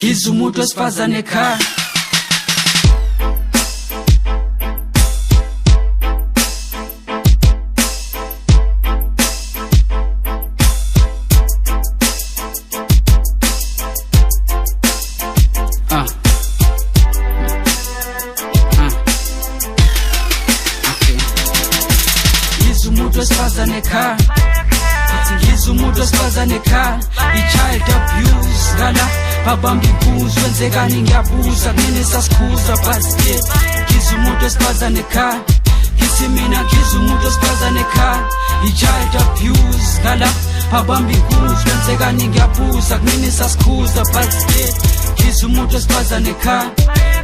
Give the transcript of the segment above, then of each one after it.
Ngiza umuntu wesifazane ekhaya. Ngiza umuntu wesifazane ekhaya. Ngiza umuntu wesifazane ekhaya. I-child abuse ngala babamba ibuzo wenzekani ngiyabuza kumina sasikhuza basket. Ngiza umuntu wesifazane ekhaya. Ngithi mina ngiza umuntu wesifazane ekhaya. I-child abuse ngala babamba ibuzo wenzekani ngiyabuza kumina sasikhuza basket. Ngiza umuntu wesifazane ekhaya.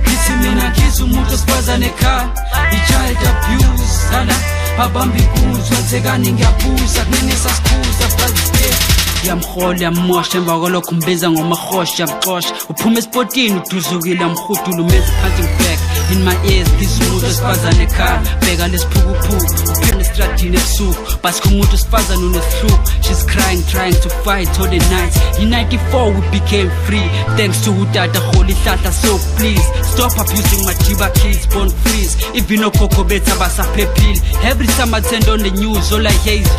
Ngithi mina ngiza umuntu wesifazane ekhaya. I-child abuse ngala babamba ibuzo wenzekani ngiyabuza kumina sasikhuza basket. Yamhola yamosha emva kwalokho umbiza ngomahosha yamxosha uphuma esipotini uduzukile yamhudula umenza phansi ngibheka in my ears ngiza umuntu wesifazane ekhaya bheka lesiphukuphuku uphela estradini ebusuku basika umuntu wesifazane unesihluku she's crying trying to fight all the night in 94 we became free thanks to utata holy hlahla so please stop abusing my jiba kids born freeze even okhokho bethu abasaphephile every time I turn on the news all I hear is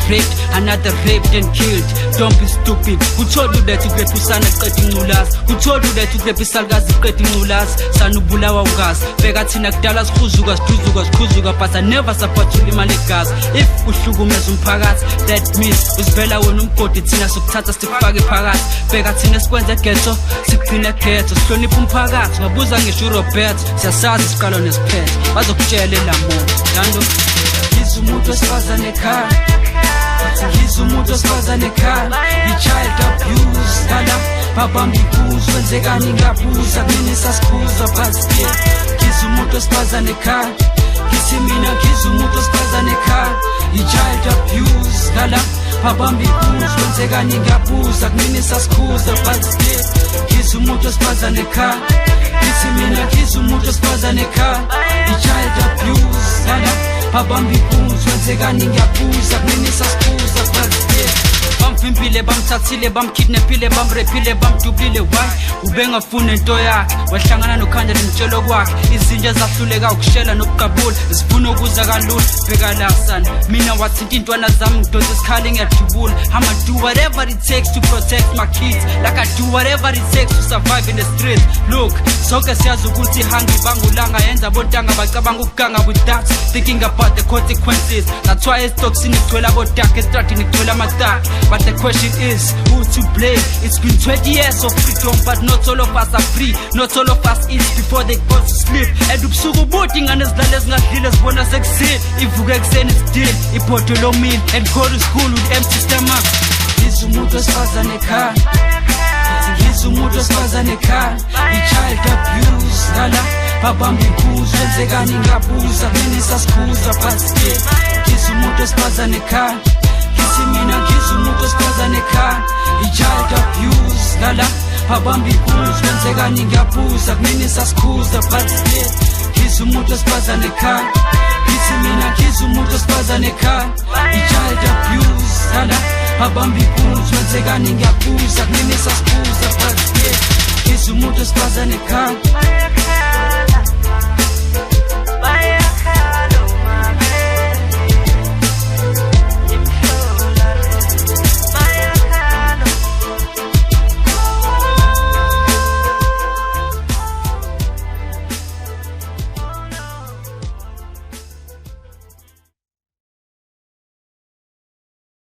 raped another raped and killed. Don't be stupid. Who told you that ugrepha usana qeda ingculazi? Who told you that ugrepha isalukazi qeda ingculazi? Sanubulawa ugazi. Beka thina kudala sikhuzuka sikhuzuka but I never support ulima legazi. If uhlukumeza umphakathi that means uzivela wena umgodi thina sokuthatha sikufake phakathi. Beka thina sikwenze ghetto sigcine ghetto sihlonipha umphakathi. Ngabuza ngisho uRobert siyasazi siqalo nesiphethe. Bazokutshela lamuntu. Lando ngiza umuntu wesifazane ekhaya. Ngiza umuntu wesifazane ekhaya. I-child abuse ngala babamba ibuzo wenzekani ngiyabuza kumina sasikhuza basket. Ngiza umuntu wesifazane ekhaya. Ngithi mina ngiza umuntu wesifazane ekhaya. I-child abuse ngala babamba ibuzo wenzekani ngiyabuza kumina sasikhuza basket. Ngiza umuntu wesifazane ekhaya. Ngithi mina ngiza umuntu wesifazane ekhaya. I-child abuse ngala babamba ibuzo wenzekani ngiyabuza kumina sasikhuza basket. Bamfimpile bamthathile bamkidnappile bamrephile bamdubile why ubengafuna into yakhe wahlangana noKhandla ngitshelo kwakhe izinja zahluleka ukushela nokuqabula zifuna ukuza kalula bheka la sana mina wathinta intwana zami ngidonsa isikhali ngiyadubula I'ma do whatever it takes to protect my kids like I do whatever it takes to survive in the street. Look sonke siyazi ukuthi hangi bangulanga yenza bontanga bacabanga ukuganga with that thinking about the consequences. That's why esitoksini kuthola bodaka estradini kuthola amataki. But the question is, who to blame? It's been 20 years of freedom, but not all of us are free. Not all of us eat before they go to sleep. And ubusuku buthi ingane zidlala ezingadlile zibona sekusile. Ivuka ekuseni still, iphotholo meal and go to school with empty stomachs. Ngiza umuntu wesifazane ekhaya. Ngiza umuntu wesifazane ekhaya. I-child abuse ngala babamba ibuzo wenzekani ngiyabuza kumina sasikhuza basket. Ngiza umuntu wesifazane ekhaya. Ngithi mina ngiza umuntu wesifazane ekhaya. I-child abuse ngala babamba ibuzo wenzekani ngiyabuza kumina sasikhuza basket. Ngiza umuntu wesifazane ekhaya. Ngithi mina ngiza umuntu wesifazane ekhaya. I-child abuse ngala babamba ibuzo wenzekani ngiyabuza kumina sasikhuza basket. Ngiza umuntu wesifazane ekhaya.